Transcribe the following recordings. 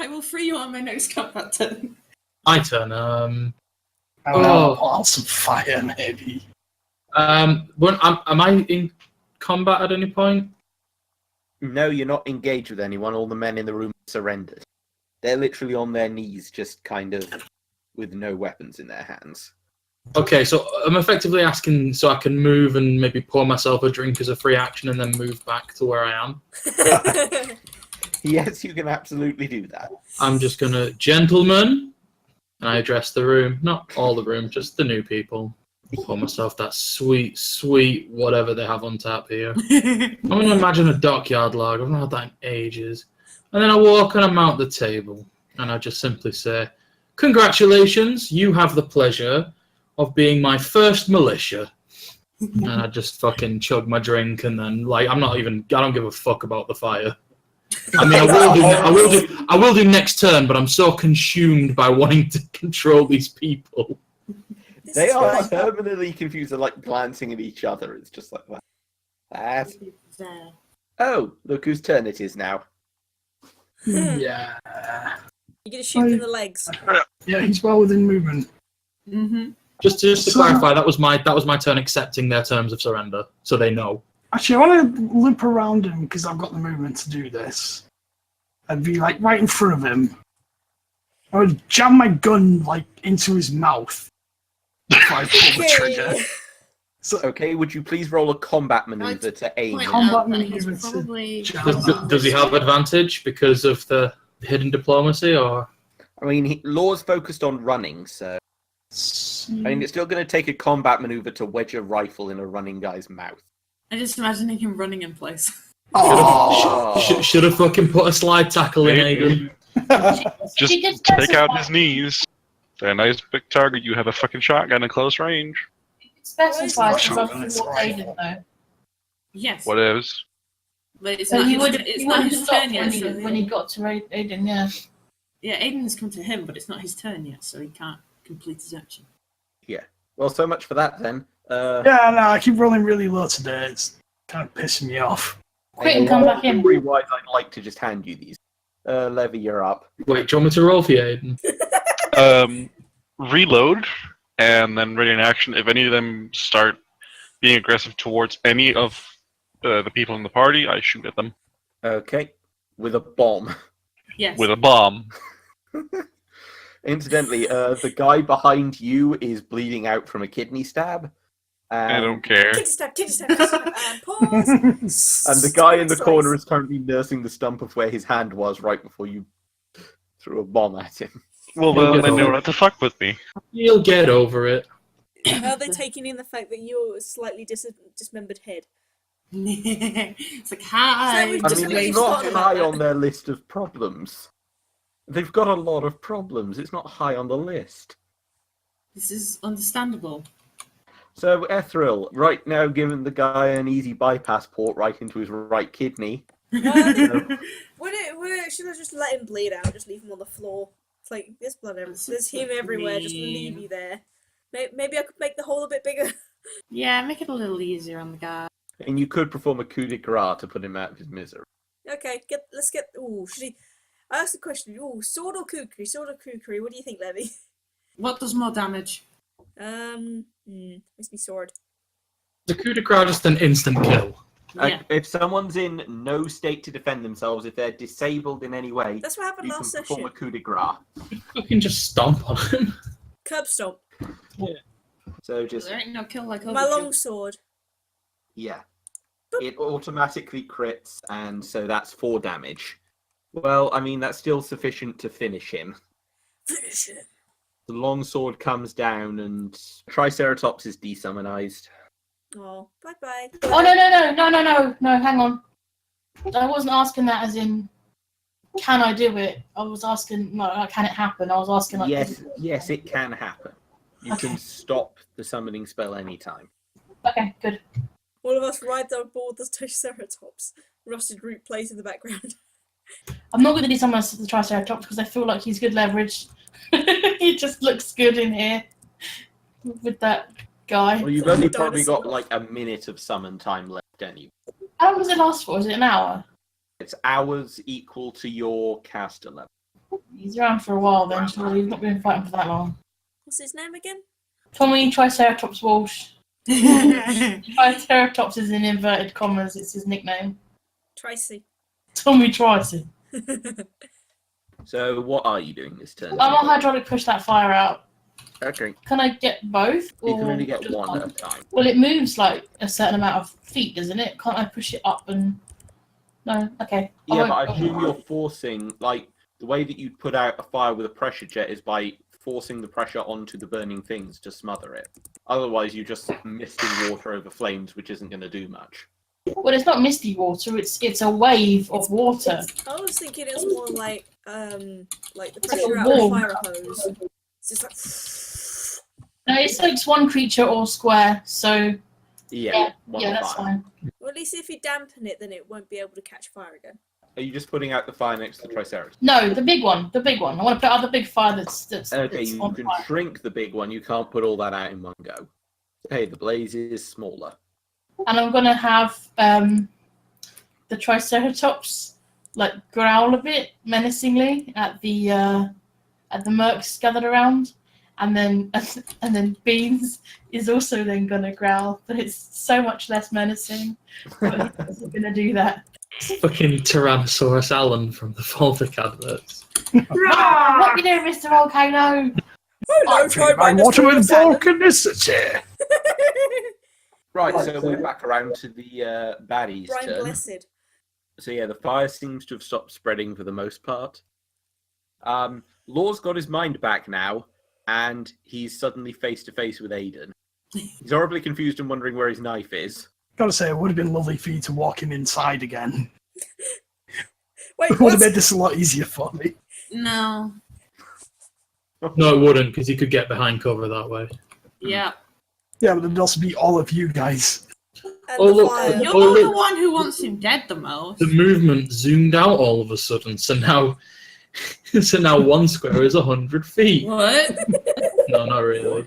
I will free you on my next combat turn. My turn. On some fire, maybe. Am I in combat at any point? No, you're not engaged with anyone. All the men in the room surrendered. They're literally on their knees, just kind of with no weapons in their hands. Okay, so I'm effectively asking so I can move and maybe pour myself a drink as a free action and then move back to where I am. Yes, you can absolutely do that. I'm just gonna, gentlemen, and I address the room. Not all the room, just the new people. Pour myself that sweet, sweet whatever they have on tap here. I'm gonna imagine a dockyard log. I've not had that in ages. And then I walk and I mount the table. And I just simply say, congratulations, you have the pleasure of being my first militia. And I just fucking chug my drink and then, like, I don't give a fuck about the fire. I mean, I will do next turn, but I'm so consumed by wanting to control these people. They are permanently confused. They're like glancing at each other. It's just like that. Oh, look whose turn it is now. Yeah. You get a shoot in the legs. Yeah, he's well within movement. Mm-hmm. Just to clarify, that was my turn accepting their terms of surrender, so they know. Actually, I want to loop around him because I've got the movement to do this. I'd be like right in front of him. I would jam my gun like into his mouth before I pull the trigger. So, Okay, would you please roll a combat maneuver to aim? Combat that he's maneuver to probably... Does he have advantage because of the hidden diplomacy, or? I mean, Law's focused on running, so... I mean, it's still going to take a combat maneuver to wedge a rifle in a running guy's mouth. I just imagining him running in place. Should have fucking put a slide tackle in, Aiden. Just take out his knees. They're a nice big target. You have a fucking shotgun at close range. Specified for Aiden though. Yes. What is? But it's So not he his, would it's not his turn yet. when he got to Aiden, yeah. Yeah, Aiden's come to him, but it's not his turn yet, so he can't complete his action. Yeah. Well, so much for that, then. Yeah, no, I keep rolling really low today. It's kind of pissing me off. Quit and come back in. Story-wise, I'd like to just hand you these. Levy, you're up. Wait, do you want me to roll for you, Aiden? Reload, and then ready in action. If any of them start being aggressive towards any of the people in the party, I shoot at them. Okay. With a bomb. Yes. With a bomb. Incidentally, the guy behind you is bleeding out from a kidney stab. I don't care. Kitty stab, and pause. And the guy in the corner is currently nursing the stump of where his hand was right before you threw a bomb at him. Well, then they know not to fuck with me. You'll get over it. Are they taking in the fact that you're a slightly dismembered head? It's like, hi. I mean, it's not high on their list of problems. They've got a lot of problems. It's not high on the list. This is understandable. So, Ethril, right now giving the guy an easy bypass port right into his right kidney. Should I just let him bleed out? Just leave him on the floor. It's like, there's blood everywhere. There's him everywhere. Just leave you there. Maybe I could make the hole a bit bigger. Yeah, make it a little easier on the guy. And you could perform a coup de grace to put him out of his misery. Okay, let's get. Ooh, should he? I asked the question. Ooh, sword or kukri? Sword or kukri? What do you think, Levy? What does more damage? Must be sword. The coup de grace just an instant kill. Yeah. If someone's in no state to defend themselves, if they're disabled in any way, That's what happened you last can perform session. a coup de grace. You can just stomp on him. Curb stomp. So just There ain't no kill like My overkill. long sword. yeah, it automatically crits, and so that's 4 damage. Well, I mean that's still sufficient to finish him. Finish him. The long sword comes down, and Triceratops is desummonized. Oh, bye bye. Oh no, hang on. I wasn't asking that as in can I do it? I was asking can it happen? I was asking like Yes, it can happen. You can stop the summoning spell anytime. Okay, good. All of us ride on board the Triceratops. Rusted root plays in the background. I'm not going to do someone else the Triceratops because I feel like he's good leverage. He just looks good in here with that guy. Well, you've only probably got like a minute of summon time left anyway. How long does it last for? Is it an hour? It's hours equal to your caster level. He's around for a while then, surely. He's not been fighting for that long. What's his name again? Tommy Triceratops Walsh. Triceratops is in inverted commas, it's his nickname. Tracy. Tommy Tricy. So what are you doing this turn? I'm a hydraulic push that fire out. Okay. Can I get both? You can or only get just one at a time. Well, it moves like a certain amount of feet, doesn't it? Can't I push it up and... No? Okay. Yeah, but I assume you're forcing, like, the way that you'd put out a fire with a pressure jet is by forcing the pressure onto the burning things to smother it. Otherwise, you're just misting water over flames, which isn't going to do much. Well, it's not misty water, it's a wave of water. I was thinking it's more like the like a pressure out of a wall. fire hose. It's just like. No, it takes one creature or square, so Yeah, one that's fire. fine. Well, at least if you dampen it, then it won't be able to catch fire again. Are you just putting out the fire next to the Triceratops? No, the big one. I want to put out the big fire that's Okay, that's you on can fire. shrink the big one. You can't put all that out in one go. Okay, the blaze is smaller. And I'm going to have the Triceratops like growl a bit menacingly at the Mercs gathered around, and then Beans is also then going to growl, but it's so much less menacing. But he's going to do that. Fucking Tyrannosaurus Alan from the Volvic adverts. What you doing, Mr. Volcano? Hello, I water with volcanicity. Right, so we're back around to the baddies' Brian turn. Blessed. So yeah, the fire seems to have stopped spreading for the most part. Law's got his mind back now, and he's suddenly face to face with Aiden. He's horribly confused and wondering where his knife is. Gotta say, it would have been lovely for you to walk him inside again. Wait, It would have what? made this a lot easier for me. No. No, it wouldn't, because he could get behind cover that way. Yeah. Yeah, but it'd also be all of you guys. And Oh, the look, fire. You're Oh, not the look. one who wants him dead the most. The movement zoomed out all of a sudden, so now one square is 100 feet. What? No, not really.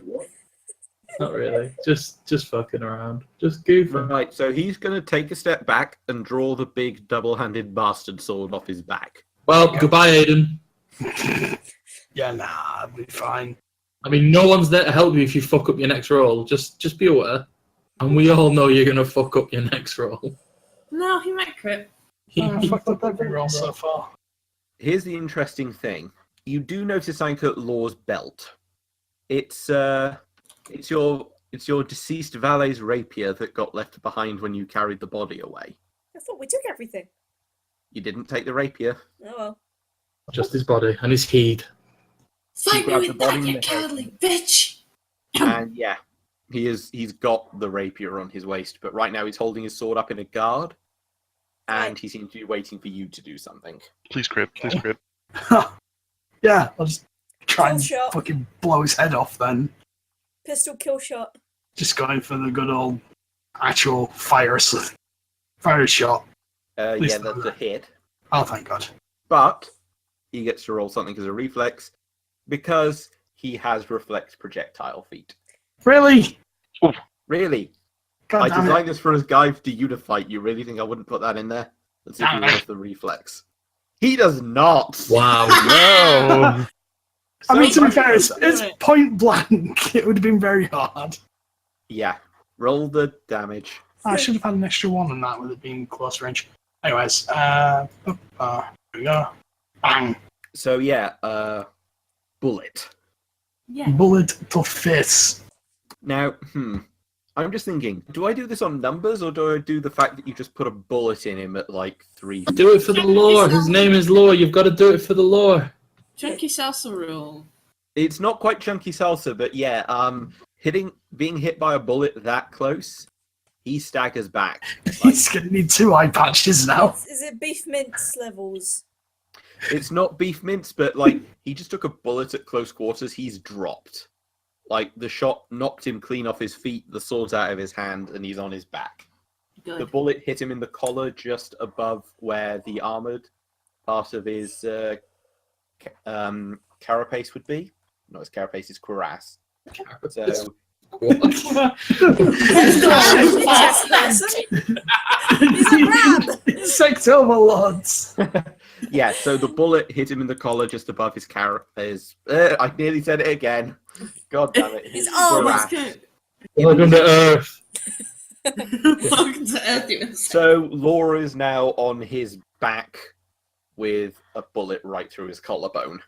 Not really. Just fucking around. Just goofing. Right, so he's going to take a step back and draw the big double-handed bastard sword off his back. Well, goodbye, Aiden. Yeah, nah, I'll be fine. I mean, no one's there to help you if you fuck up your next roll. Just be aware. And we all know you're going to fuck up your next roll. No, he might crit. I fucked up every roll so far. Here's the interesting thing. You do notice something at Law's belt. It's your deceased valet's rapier that got left behind when you carried the body away. I thought we took everything. You didn't take the rapier. Oh well. Just his body and his heed. Fight me grabbed the with body that, in you the head. cowardly bitch! And yeah, he's got the rapier on his waist, but right now he's holding his sword up in a guard, and he seems to be waiting for you to do something. Please crit. Please crit. Yeah, I'll just try and Kill shot. fucking blow his head off then. Pistol kill shot. Just going for the good old actual fire shot. Yeah, Please that's don't. a hit. Oh, thank God. But he gets to roll something as a reflex because he has reflect projectile feet. Really? Really? God I damn designed it. this for a guy to you to fight. You really think I wouldn't put that in there? Let's see if he Damn it. rolls the reflex. He does not. Wow. No. I mean, to be So- fair, it's point blank. It would have been very hard. Yeah. Roll the damage. I should have had an extra one on that with it being close range. Anyways, here we go. Bang. So yeah, bullet. Yeah. Bullet to face. Now, I'm just thinking, do I do this on numbers or do I do the fact that you just put a bullet in him at like 3? Do it for the lore. His name is Lore. You've got to do it for the lore. Chunky salsa rule. It's not quite chunky salsa, but yeah, being hit by a bullet that close, he staggers back. He's going to need 2 eye patches now. Is it beef mince levels? It's not beef mince, but like he just took a bullet at close quarters. He's dropped. Like the shot knocked him clean off his feet. The sword's out of his hand, and he's on his back. Good. The bullet hit him in the collar, just above where the armored part of his carapace would be. Not his carapace, his cuirass. So He's a crab! Insect overlords. Yeah, so the bullet hit him in the collar just above his I nearly said it again. God damn it. His arm. That's thorax. good. Welcome to Earth. Welcome to Earth, you insane. So Laura is now on his back with a bullet right through his collarbone.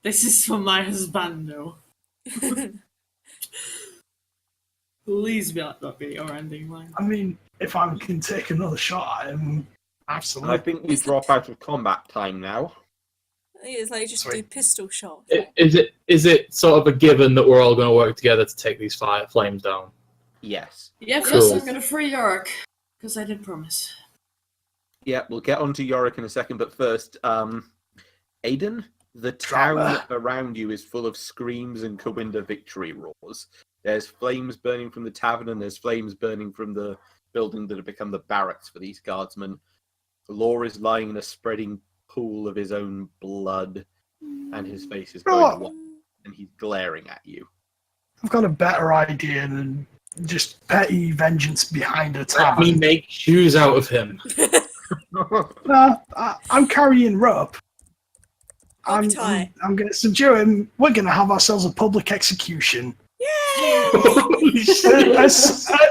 This is for my husbando. Please be like that be your ending line. I mean, if I can take another shot at him, And absolutely. I think we drop out of combat time now. It's like just do Sweet. pistol shot. Is it sort of a given that we're all going to work together to take these flames down? Yes. Yeah, Cool. first I'm going to free York, because I did promise. Yeah, we'll get on to Yorick in a second, but first, Aiden, the town Drama. around you is full of screams and Kouinda victory roars. There's flames burning from the tavern, and there's flames burning from the building that have become the barracks for these guardsmen. Law is lying in a spreading pool of his own blood, and his face is going white, and he's glaring at you. I've got a better idea than just petty vengeance behind a Let tavern. me make shoes out of him. I'm carrying rope. I'm tie. going to subdue him. We're going to have ourselves a public execution. Yay! Holy shit.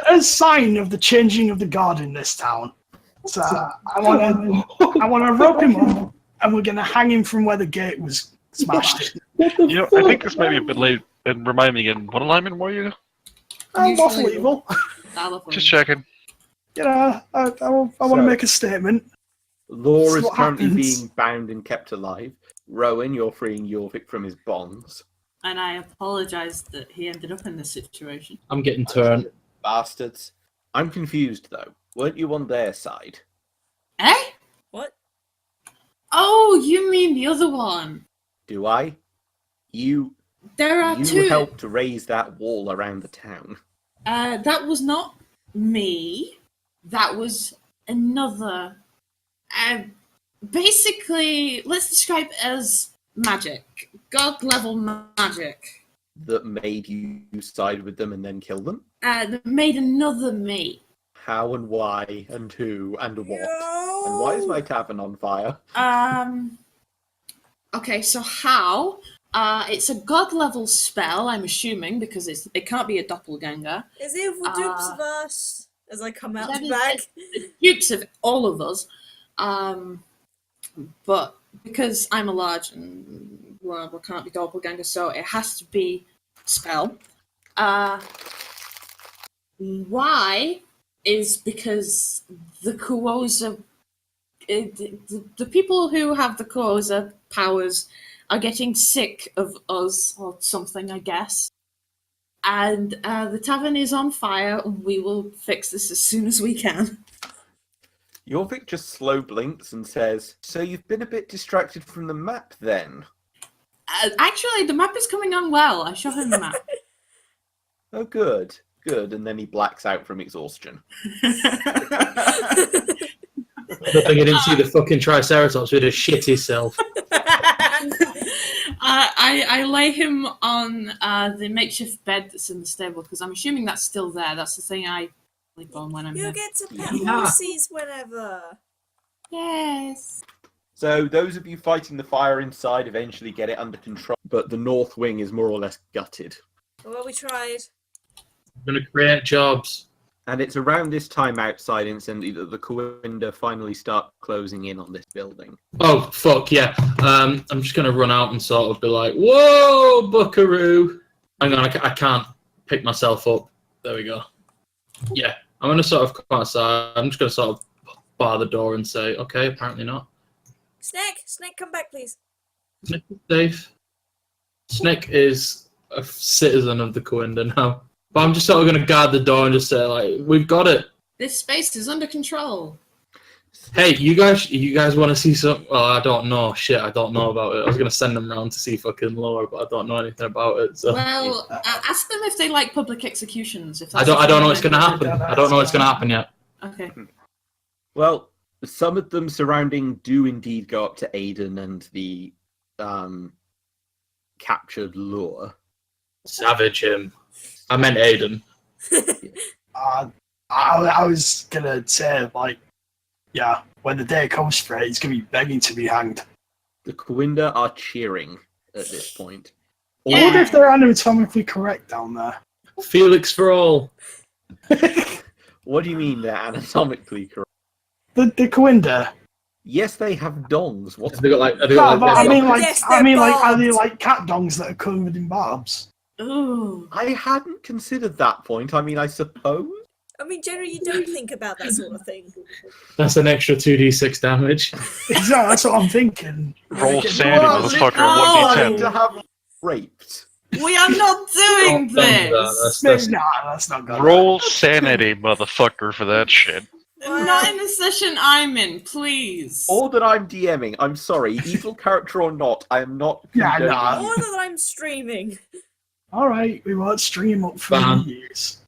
A sign of the changing of the guard in this town. So I want to rope him up, and we're going to hang him from where the gate was smashed. I think this might be a bit late. And remind me again, what alignment were you? I'm lawful Usually- evil. Just checking. I want to make a statement. Law This is is what currently happens. being bound and kept alive. Rowan, you're freeing Yorvic from his bonds. And I apologise that he ended up in this situation. I'm getting turned. Bastards. I'm confused, though. Weren't you on their side? Eh? What? Oh, you mean the other one. Do I? You There are two. helped raise that wall around the town. That was not me. That was another. Basically, let's describe it as magic. God level magic. That made you side with them and then kill them? That made another me. How and why and who and what? And why is my tavern on fire? Okay, so how? It's a god level spell, I'm assuming, because it can't be a doppelganger. Is it for dupes of us? As I come out That the is- bag. It dupes of all of us. But because I'm a large and well, we can't be doppelganger, so it has to be spell. Why is because the Kuoza, the people who have the Kuoza powers are getting sick of us or something, I guess. And the tavern is on fire, and we will fix this as soon as we can. Yorvic just slow blinks and says, "So you've been a bit distracted from the map then?" Actually, the map is coming on well. I showed him the map. Oh, good. Good. And then he blacks out from exhaustion. Good thing I didn't see the fucking Triceratops with a shit himself. I lay him on the makeshift bed that's in the stable because I'm assuming that's still there. That's the thing I sleep on when I'm You here. get to pet Yeah. horses whenever. Yes. So those of you fighting the fire inside eventually get it under control, but the north wing is more or less gutted. Well, we tried. I'm gonna create jobs. And it's around this time outside instantly that the Kouinda finally start closing in on this building. Oh fuck yeah! I'm just gonna run out and sort of be like, "Whoa, Buckaroo!" Hang on, I can't pick myself up. There we go. Yeah, I'm gonna sort of come outside. I'm just gonna sort of bar the door and say, "Okay, apparently not." Snake, come back, please. Snick is safe. Snick is a citizen of the Kouinda now. But I'm just sort of going to guard the door and just say, like, "We've got it. This space is under control. Hey, you guys want to see some? Well, I don't know. Shit, I don't know about it. I was going to send them round to see fucking Laura, but I don't know anything about it. So Well, ask them if they like public executions. If I that's don't know what's something going to they- happen. I don't know what's going to happen yet. Okay. Well, some of them surrounding do indeed go up to Aiden and the captured lure. Savage him. I meant Aiden. I was gonna say, like, yeah, when the day comes for it, he's going to be begging to be hanged. The Kouinda are cheering at this point. I wonder if they're anatomically correct down there. Felix for all. What do you mean they're anatomically correct? The Kouinda. Yes, they have dongs. What's Have they got like? Have they No, got but like? I mean, like, Yes, are they're they barbed. like cat dongs that are covered in barbs? Ooh. I hadn't considered that point. I mean, I suppose. I mean, generally, you don't think about that sort of thing. That's an extra 2d6 damage. Exactly, that's what I'm thinking. Roll Like, sanity, Well, motherfucker. no. 1d10. To have raped. We are not doing Don't do that, this. that's- Nah, that's not good. Roll sanity, motherfucker, for that shit. Not in the session I'm in, please. Or that I'm DMing. I'm sorry, evil character or not, I am not. Yeah, condoning nah. Or that I'm streaming. All right, we won't stream up for Ban. years.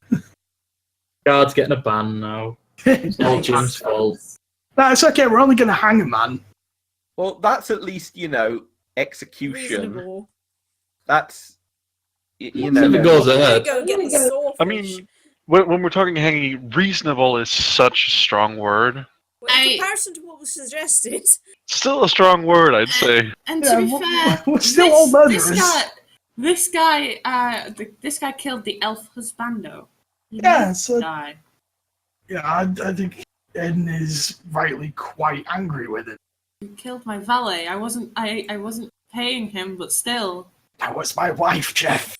Guard's getting a ban now. It's all Jim's fault. No, it's okay. We're only going to hang a man. Well, that's at least, execution. Reasonable. That's. If it goes I'm gonna ahead. go get the swordfish. I mean, when we're talking hanging, reasonable is such a strong word. Well, in comparison to what was suggested. Still a strong word, I'd say. And Yeah, to be fair, we're still all murderers. this guy killed the elf husbando. He Yeah, needs so- to die. Yeah, I think Aiden is rightly quite angry with it. He killed my valet. I wasn't paying him, but still. That was my wife, Jeff.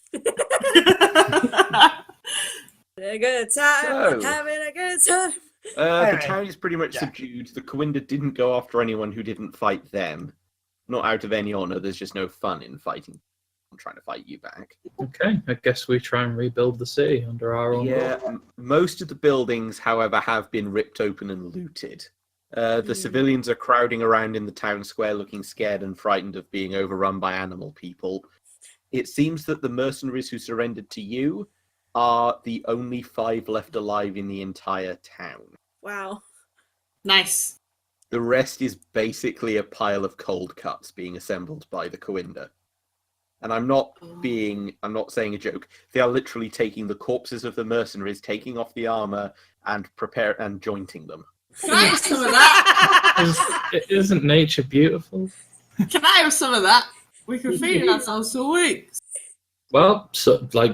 A good time, So- having a good time. The Anyway, town is pretty much yeah. subdued. The Kouinda didn't go after anyone who didn't fight them. Not out of any honor, there's just no fun in fighting. I'm trying to fight you back. Okay, I guess we try and rebuild the city under our own Yeah, rule. most of the buildings, however, have been ripped open and looted. The civilians are crowding around in the town square looking scared and frightened of being overrun by animal people. It seems that the mercenaries who surrendered to you are the only 5 left alive in the entire town. Wow. Nice. The rest is basically a pile of cold cuts being assembled by the Kouinda. And I'm not saying a joke. They are literally taking the corpses of the mercenaries, taking off the armor, and jointing them. Can I have some of that? Isn't nature beautiful? Can I have some of that? We can feed ourselves for weeks. Well,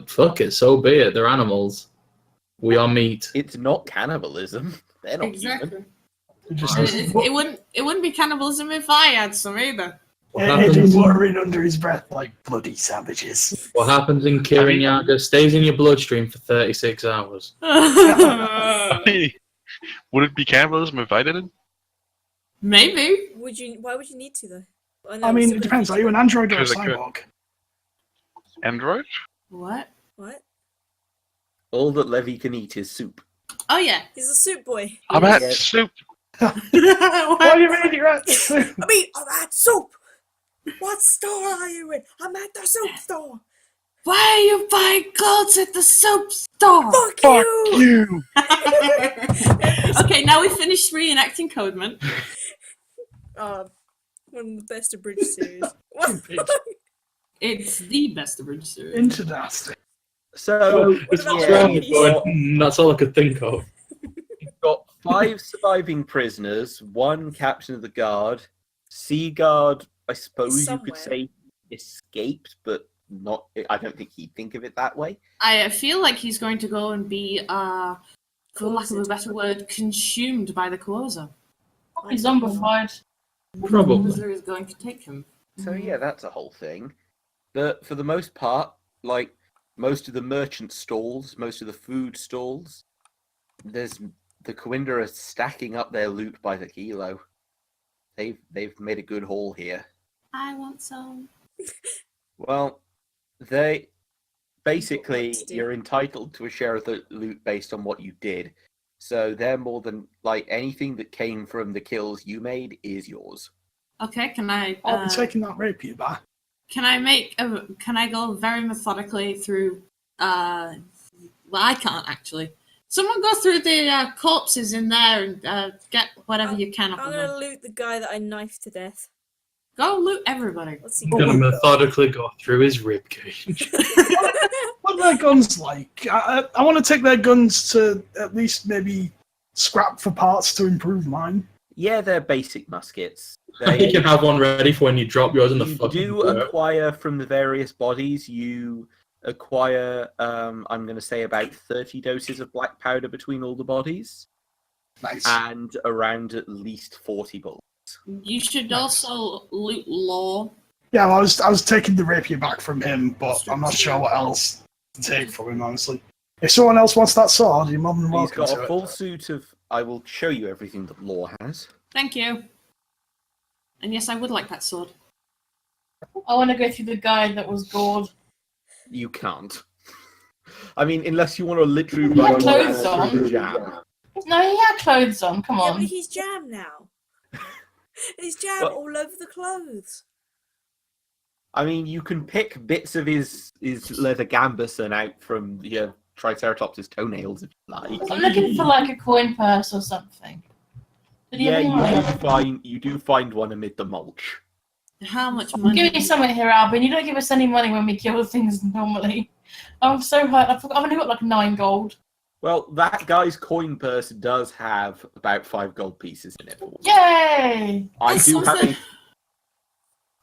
fuck it, so be it. They're animals. We are meat. It's not cannibalism. They're not human. Exactly. Just It wouldn't be cannibalism if I had some either. What Aiden happens, muttering under his breath like bloody savages. what happens in Kirinyaga stays in your bloodstream for 36 hours. Hey, would it be cannibalism if I did it? Maybe. Why would you need to though? I mean, it depends. Are you an android or a Because I could. cyborg? Android? What? What? All that Levy can eat is soup. Oh yeah. He's a soup boy. I'm at Yeah. soup. What do you mean you're at I mean, I'm at soup. What store are you in? I'm at the soup store. Why are you buying clothes at the soap store? Fuck Fuck you. you! Okay, now we finished reenacting Codeman. One of the best of Bridge series. What? It's the best of Bridge series. Interesting. So, What about yeah, the Wrong, ladies? going, that's all I could think of. you've got 5 surviving prisoners, 1 captain of the guard. Sea guard, I suppose you could Somewhere. say, escaped, but not. I don't think he'd think of it that way. I feel like he's going to go and be, for lack of a better word, consumed by the Quasar. He's zombified. Probably. Quasar is going to take him. So yeah, that's a whole thing. But for the most part, like most of the merchant stalls, most of the food stalls, the Kouinda are stacking up their loot by the kilo. They've made a good haul here. I want some. Well, they basically What to do. you're entitled to a share of the loot based on what you did. So they're more than like anything that came from the kills you made is yours. Okay, can I? I'll be taking that rapier back. Can I go very methodically through? Well, I can't actually. Someone go through the corpses in there and get whatever you can off I'm of gonna them. loot the guy that I knifed to death. Go loot everybody. Let's see. I'm gonna methodically go through his ribcage. What are their guns like? I want to take their guns to at least maybe scrap for parts to improve mine. Yeah, they're basic muskets. You can have one ready for when you drop yours in the You fucking do dirt. acquire from the various bodies. You acquire, I'm going to say, about 30 doses of black powder between all the bodies, Nice. and around at least 40 bullets. You should also loot Law. Yeah, well, I was taking the rapier back from him, but I'm not sure what else to take from him, honestly. If someone else wants that sword, you're more than He's welcome got to a it. full suit of. I will show you everything that Law has. Thank you. And yes, I would like that sword. I want to go through the guide that was gored. You can't. I mean, unless you want to literally He had run clothes through on. the jam. No, he had clothes on. Come Yeah, on. but he's jam now. He's jam But- all over the clothes. I mean, you can pick bits of his leather gambeson out from the Triceratops' toenails if you like. I'm looking for like a coin purse or something. Did he Yeah, have any money? you do find one amid the mulch. How much I'm money? giving you something here, Albin. You don't give us any money when we kill things normally. I'm so hurt. I've only got like 9 gold. Well, that guy's coin purse does have about 5 gold pieces in it. Yay! I That's do have something.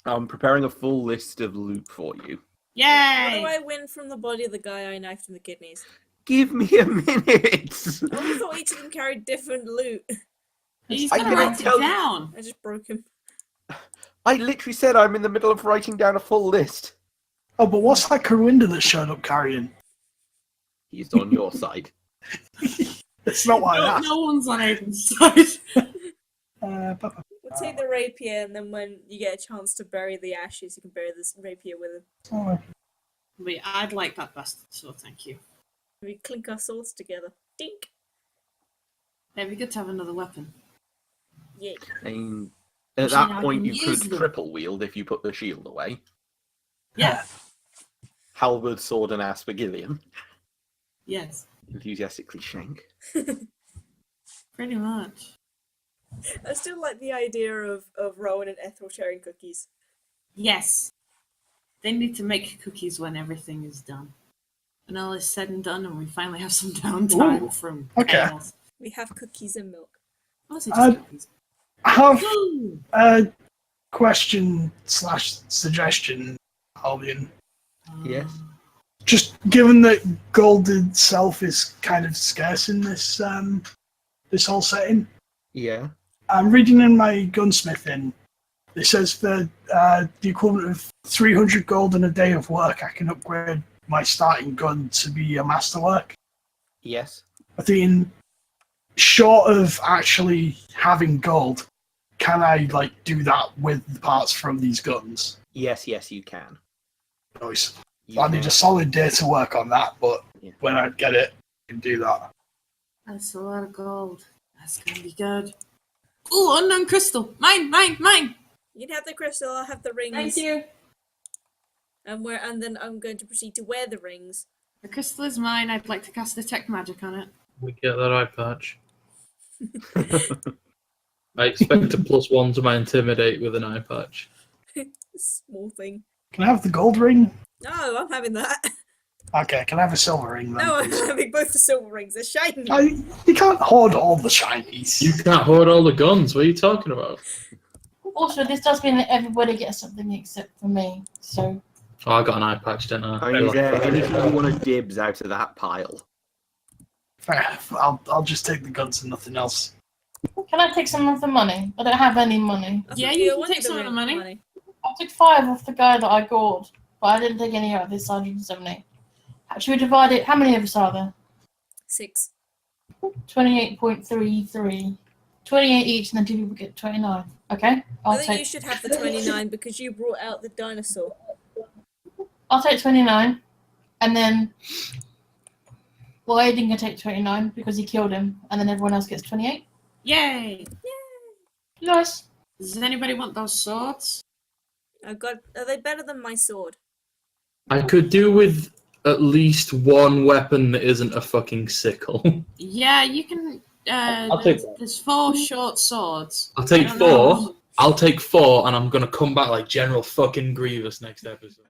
I'm preparing a full list of loot for you. How do Yay! I win from the body of the guy I knifed in the kidneys? Give me a minute. I would have thought each of them carried different loot. He's I gonna didn't write tell it you. down. I just broke him. I literally said I'm in the middle of writing down a full list. Oh, but what's that Kouinda that showed up carrying? He's on your side. It's not what I No, asked. no one's on Aiden's side. We'll take the rapier, and then when you get a chance to bury the ashes, you can bury this rapier with him. But yeah, I'd like that bastard sword, thank you. We clink our swords together. Dink! It'd be good to have another weapon. Yay. And at Actually, I that point, can you use could them. triple wield if you put the shield away. Yeah. Halberd, sword, and aspergillion. Yes. Enthusiastically shank. Pretty much. I still like the idea of Rowan and Ethel sharing cookies. Yes. They need to make cookies when everything is done. When all is said and done and we finally have some downtime Ooh, from okay. chaos. We have cookies and milk. Also just cookies. I have Ooh. a question/suggestion, Albion. Yes. Just given that gold itself is kind of scarce in this this whole setting, Yeah. I'm reading in my gunsmithing. It says for the equivalent of 300 gold in a day of work, I can upgrade my starting gun to be a masterwork. Yes. I think, short of actually having gold, can I like do that with the parts from these guns? Yes, you can. Nice. You I need can. a solid day to work on that, but Yeah. when I get it, I can do that. That's a lot of gold. That's gonna be good. Ooh, unknown crystal. Mine. You can have the crystal, I'll have the rings. Thank you. And then I'm going to proceed to wear the rings. The crystal is mine. I'd like to cast detect magic on it. We get that eye patch. I expect a +1 to my intimidate with an eye patch. Small thing. Can I have the gold ring? No, I'm having that. Okay, can I have a silver ring then? No, I'm please? having both the silver rings. They're shiny. You can't hoard all the shinies. You can't hoard all the guns. What are you talking about? Also, this does mean that everybody gets something except for me. So Oh, I got an eye patch, didn't I? I mean, is there anything you want to dibs out of that pile? Fair enough. I'll just take the guns and nothing else. can I take some of the money? I don't have any money. I Yeah, thought you can wanted take some of the money. I took 5 off the guy that I gored, but I didn't take any out of this 170. Should we divide it? How many of us are there? 6. 28.33. 28 each, and then 2 people get 29. Okay, I think you should have the 29 because you brought out the dinosaur. I'll take 29, and then well, Aiden can take 29 because he killed him, and then everyone else gets 28. Yay! Nice. Does anybody want those swords? Are they better than my sword? I could do with at least one weapon that isn't a fucking sickle. Yeah, you can. I'll take that. There's 4 short swords. I'll take I don't 4. know. I'll take 4, and I'm gonna come back like General fucking Grievous next episode.